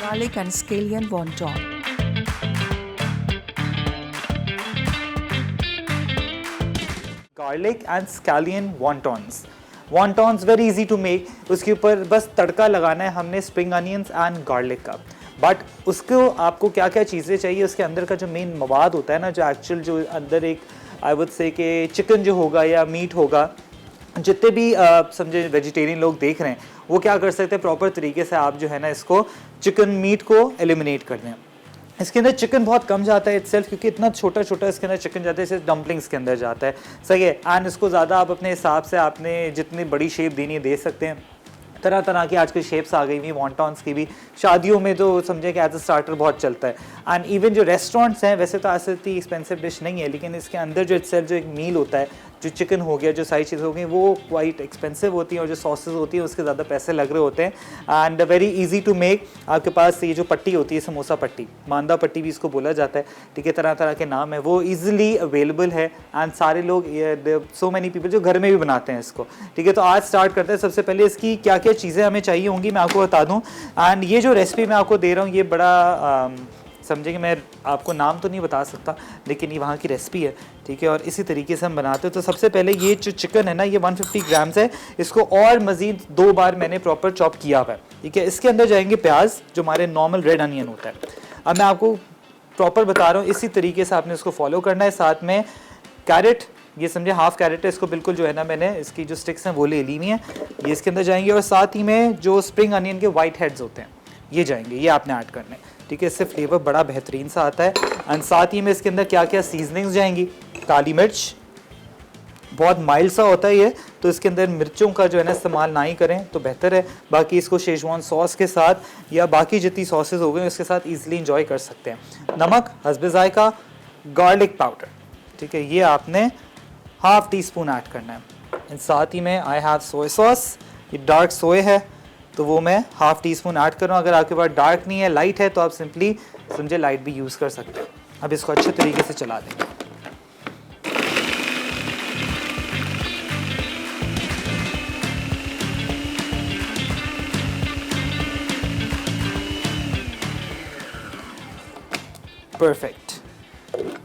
garlic and scallion wonton. Garlic and scallion wontons. Wontons very easy to make. उसके ऊपर बस तड़का लगाना है हमने स्प्रिंग अनियंस एंड गार्लिक का। बट उसको आपको क्या क्या चीज़ें चाहिए, उसके अंदर का जो मेन मवाद होता है ना, जो एक्चुअल जो अंदर एक आई वुड से कि चिकन जो होगा या मीट होगा, जितने भी समझे वेजिटेरियन लोग देख रहे हैं वो क्या कर सकते हैं, प्रॉपर तरीके से आप जो है ना इसको चिकन मीट को एलिमिनेट कर दें। इसके अंदर चिकन बहुत कम जाता है इटसेल्फ, क्योंकि इतना छोटा छोटा इसके अंदर चिकन जाता है, इसे डम्पलिंग्स के अंदर जाता है, सही है। एंड इसको ज़्यादा आप अपने हिसाब से आपने जितनी बड़ी शेप देनी है दे सकते हैं। तरह तरह की आजकल शेप्स आ गई हुई वॉन्टॉन्स की भी, शादियों में तो समझे कि एज अ स्टार्टर बहुत चलता है। एंड इवन जो रेस्टोरेंट्स हैं, वैसे तो ऐसे इतनी एक्सपेंसिव डिश नहीं है, लेकिन इसके अंदर जो इटसेल्फ जो एक मील होता है, जो चिकन हो गया, जो सारी चीज़ हो गई, वो क्वाइट एक्सपेंसिव होती हैं, और जो सॉसेज होती हैं उसके ज़्यादा पैसे लग रहे होते हैं। And very easy to make. आपके पास ये जो पट्टी होती है, समोसा पट्टी, मांदा पट्टी भी इसको बोला जाता है, ठीक है, तरह तरह के नाम है, वो ईजिली अवेलेबल है। एंड सारे लोग, सो मैनी पीपल जो घर में भी बनाते हैं इसको, ठीक है। तो आज स्टार्ट करते हैं। सबसे पहले इसकी क्या क्या चीज़ें हमें चाहिए होंगी मैं आपको बता दूँ। एंड ये जो रेसिपी मैं आपको दे रहा हूँ, ये बड़ा समझे कि मैं आपको नाम तो नहीं बता सकता, लेकिन ये वहाँ की रेसिपी है, ठीक है, और इसी तरीके से हम बनाते हैं। तो सबसे पहले ये जो चिकन है ना, ये 150 ग्राम्स है, इसको और मज़ीद 2 बार मैंने प्रॉपर चॉप किया हुआ है, ठीक है। इसके अंदर जाएंगे प्याज, जो हमारे नॉर्मल रेड अनियन होता है। अब मैं आपको प्रॉपर बता रहा हूँ, इसी तरीके से आपने इसको फॉलो करना है। साथ में कैरेट, ये समझे हाफ कैरेट है, इसको बिल्कुल जो है ना मैंने इसकी जो स्टिक्स हैं वो ले ली हुई हैं, ये इसके अंदर जाएंगे। और साथ ही में जो स्प्रिंग अनियन के वाइट हेड्स होते हैं, ये जाएंगे, ये आपने ऐड करने, ठीक है। इससे फ्लेवर बड़ा बेहतरीन सा आता है। एंड साथ ही में इसके अंदर क्या क्या सीजनिंग्स जाएंगी, काली मिर्च, बहुत माइल्ड सा होता है ये, तो इसके अंदर मिर्चों का जो है ना इस्तेमाल ना ही करें तो बेहतर है। बाकी इसको शेजवान सॉस के साथ या बाकी जितनी सॉसेज हो गई उसके साथ ईजिली इंजॉय कर सकते हैं। नमक हस्बे जायका, गार्लिक पाउडर, ठीक है, ये आपने हाफ टी स्पून ऐड करना है। साथ ही में आई हैव सोया सॉस, ये डार्क सोया है, तो वो मैं हाफ टी स्पून ऐड कर रहा हूँ। अगर आपके पास डार्क नहीं है, लाइट है, तो आप सिंपली समझे लाइट भी यूज़ कर सकते हैं। अब इसको अच्छे तरीके से चला देंगे। परफेक्ट,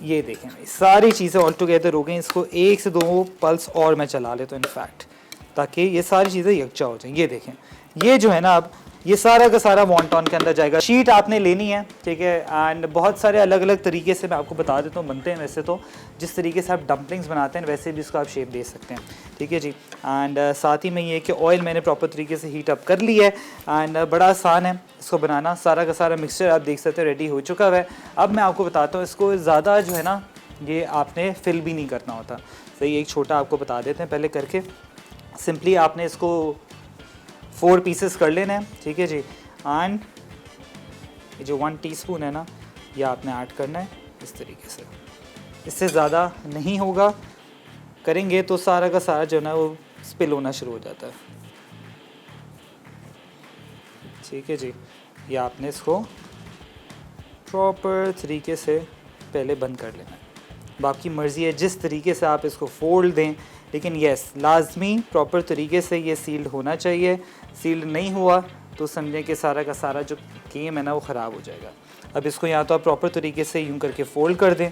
ये देखें भाई, सारी चीज़ें ऑल टुगेदर हो गई। इसको 1 से 2 पल्स और मैं चला लेता हूँ इनफैक्ट, ताकि ये सारी चीज़ें यकजा हो जाएं। ये देखें, ये जो है ना, अब ये सारा का सारा वॉन्टॉन के अंदर जाएगा। शीट आपने लेनी है, ठीक है। एंड बहुत सारे अलग अलग तरीके से मैं आपको बता देता हूँ बनते हैं। वैसे तो जिस तरीके से आप डम्पलिंग्स बनाते हैं, वैसे भी इसको आप शेप दे सकते हैं, ठीक है जी। एंड साथ ही में ये कि ऑयल मैंने प्रॉपर तरीके से हीट अप कर लिया है। एंड बड़ा आसान है इसको बनाना। सारा का सारा मिक्सचर आप देख सकते हो रेडी हो चुका है। अब मैं आपको बताता हूँ, इसको ज़्यादा जो है ना ये आपने फिल भी नहीं करना होता, सही। एक छोटा आपको बता देते हैं पहले करके। सिंपली आपने इसको 4 पीसेस कर लेना है, ठीक है जी। एंड ये जो 1 टीस्पून है ना, ये आपने ऐड करना है इस तरीके से। इससे ज़्यादा नहीं होगा, करेंगे तो सारा का सारा जो है ना वो स्पिल होना शुरू हो जाता है, ठीक है जी। ये आपने इसको प्रॉपर तरीके से पहले बंद कर लेना है। बाकी मर्ज़ी है जिस तरीके से आप इसको फोल्ड दें, लेकिन यस लाजमी प्रॉपर तरीके से ये सील्ड होना चाहिए। सील्ड नहीं हुआ तो समझें कि सारा का सारा जो गेम है ना वो ख़राब हो जाएगा। अब इसको या तो आप प्रॉपर तरीके से यूं करके फ़ोल्ड कर दें,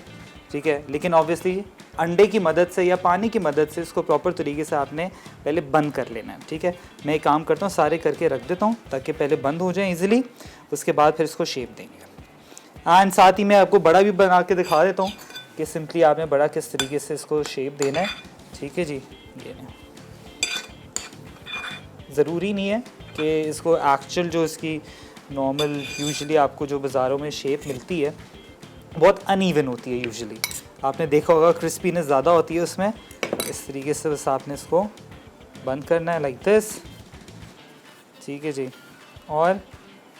ठीक है, लेकिन ऑब्वियसली अंडे की मदद से या पानी की मदद से इसको प्रॉपर तरीके से आपने पहले बंद कर लेना है, ठीक है। मैं एक काम करता हूँ, सारे करके रख देता हूँ ताकि पहले बंद हो जाए ईज़िली, उसके बाद फिर इसको शेप देंगे। एंड साथ ही मैं आपको बड़ा भी बना के दिखा देता हूँ कि सिंपली आपने बड़ा किस तरीके से इसको शेप देना है, ठीक है जी। ये नहीं, ज़रूरी नहीं है कि इसको एक्चुअल जो इसकी नॉर्मल यूजुअली आपको जो बाज़ारों में शेप मिलती है बहुत अनइवन होती है यूजुअली। आपने देखा होगा क्रिस्पीनेस ज़्यादा होती है उसमें। इस तरीके से बस आपने इसको बंद करना है लाइक दिस, ठीक है जी। और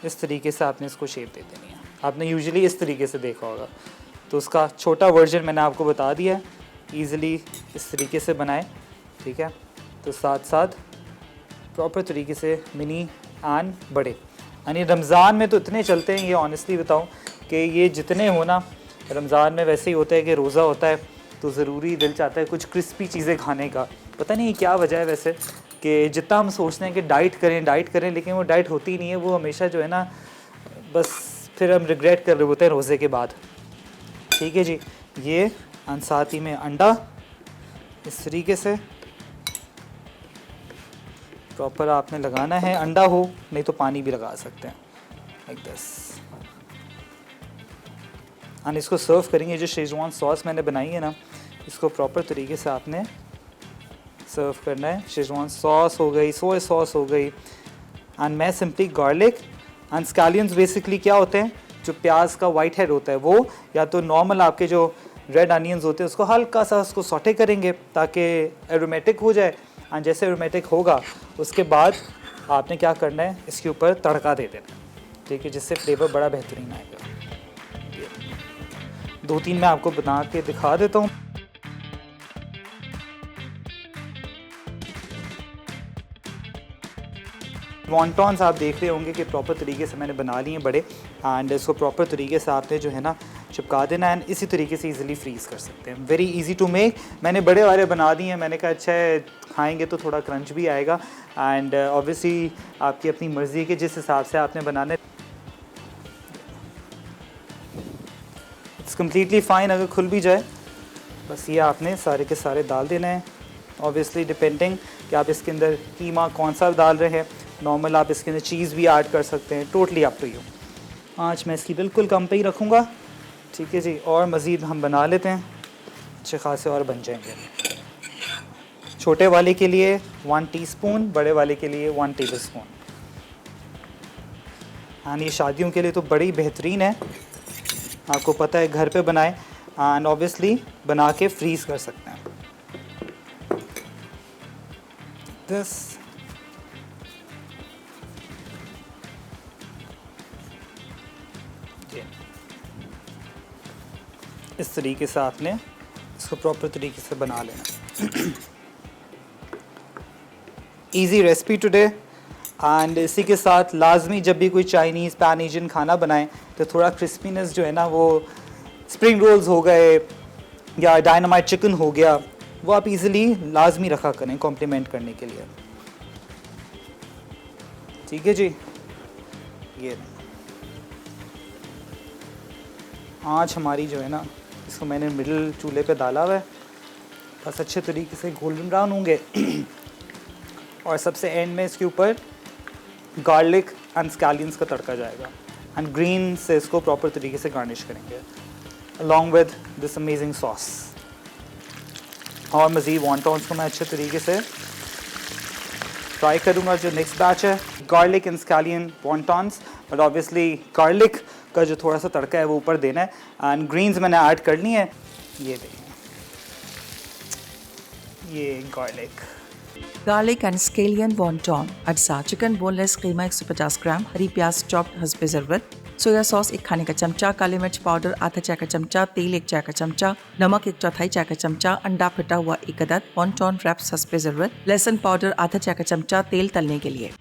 इस तरीके से आपने इसको शेप दे देनी है। आपने यूजुअली इस तरीके से देखा होगा, तो उसका छोटा वर्जन मैंने आपको बता दिया है। ईज़िली इस तरीके से बनाएं, ठीक है। तो साथ साथ प्रॉपर तरीके से मिनी एंड बड़े, यानी रमज़ान में तो इतने चलते हैं, ये ऑनेस्टली बताऊं कि ये जितने हो ना, रमज़ान में वैसे ही होता है कि रोज़ा होता है तो ज़रूरी दिल चाहता है कुछ क्रिस्पी चीज़ें खाने का। पता नहीं क्या वजह है वैसे, कि जितना हम सोचते हैं कि डाइट करें, लेकिन वो डाइट होती नहीं है। वो हमेशा जो है ना बस फिर हम रिग्रेट कर रहे होते हैं रोज़े के बाद। ठीक है जी, ये और साथ ही में अंडा इस तरीके से प्रॉपर आपने लगाना है। अंडा हो, नहीं तो पानी भी लगा सकते हैं, लाइक दिस। और इसको सर्व करेंगे। जो शेजवान सॉस मैंने बनाई है ना, इसको प्रॉपर तरीके से आपने सर्व करना है। शेजवान सॉस हो गई, सोया सॉस हो गई, एंड मैं सिंपली गार्लिक एंड स्कैलियंस बेसिकली क्या होते हैं, जो प्याज का वाइट हेड होता है वो, या तो नॉर्मल आपके जो रेड अनियंस होते हैं उसको हल्का सा उसको सॉटे करेंगे ताकि एरोमेटिक हो जाए। एंड जैसे एरोमेटिक होगा उसके बाद आपने क्या करना है, इसके ऊपर तड़का दे देना, ठीक है, जिससे फ्लेवर बड़ा बेहतरीन आएगा। 2-3 मैं आपको बना के दिखा देता हूँ। वॉन्टॉन्स आप देख रहे होंगे कि प्रॉपर तरीके से मैंने बना लिए हैं बड़े, एंड इसको प्रॉपर तरीके से आपने जो है ना चिपका देना है, एंड इसी तरीके से इजीली फ्रीज़ कर सकते हैं। Very easy to make. मैंने बड़े वाले बना दिए हैं, मैंने कहा अच्छा है खाएंगे तो थोड़ा क्रंच भी आएगा, एंड ऑब्वियसली आपकी अपनी मर्ज़ी के जिस हिसाब से आपने बनाना है, इट्स कम्प्लीटली फ़ाइन अगर खुल भी जाए। बस ये आपने सारे के सारे डाल देना है, ऑब्वियसली डिपेंडिंग कि आप इसके अंदर कीमा कौन सा डाल रहे हैं। नॉर्मल आप इसके अंदर चीज़ भी ऐड कर सकते हैं, टोटली अप टू यू। आँच मैं इसकी बिल्कुल कम पे ही रखूँगा, ठीक है जी। और मज़ीद हम बना लेते हैं, अच्छे खासे और बन जाएंगे। छोटे वाले के लिए 1 टीस्पून, बड़े वाले के लिए 1 टेबलस्पून। हाँ, ये शादियों के लिए तो बड़ी बेहतरीन है, आपको पता है घर पे बनाएं, एंड ऑब्वियसली बना के फ्रीज़ कर सकते हैं। दिस इस तरीके से आपने इसको प्रॉपर तरीके से बना लेना। Easy recipe today. एंड इसी के साथ लाजमी जब भी कोई चाइनीज़ पैन एशियन खाना बनाएं तो थोड़ा क्रिस्पीनेस जो है ना, वो स्प्रिंग रोल्स हो गए या डायनामाइट चिकन हो गया, वो आप इजीली लाजमी रखा करें कॉम्प्लीमेंट करने के लिए। ठीक है जी। ये आँच हमारी जो है ना, इसको मैंने मिडिल चूल्हे पे डाला हुआ है, बस अच्छे तरीके से गोल्डन ब्राउन होंगे। और सबसे एंड में इसके ऊपर गार्लिक एंड स्कैलियंस का तड़का जाएगा, एंड ग्रीन से इसको प्रॉपर तरीके से गार्निश करेंगे along with this amazing sauce. और मज़ीद वॉन्टॉन्स को मैं अच्छे तरीके से फ्राई करूँगा। जो नेक्स्ट बैच है garlic and scallion wontons, but obviously garlic का जो थोड़ा सा तड़का है वो ऊपर देना है, एंड ग्रीन्स मैंने ऐड कर ली है। ये देखिए, ये garlic garlic and scalene wonton अज्जा, चिकन बोनलेस कीमा 150 ग्राम, हरी प्याज चॉप्ड हस्बे ज़रूरत, सोया सॉस 1 खाने का चमचा, काले मिर्च पाउडर आधा चाय का चमचा, तेल 1 चाय का चमचा, नमक 1/4 चाय का चमचा, अंडा फटा हुआ 1 अदद, वॉन्टॉन रैप्स हस्बे ज़रूरत, लहसुन पाउडर आधा चाय का चमचा, तेल तलने के लिए।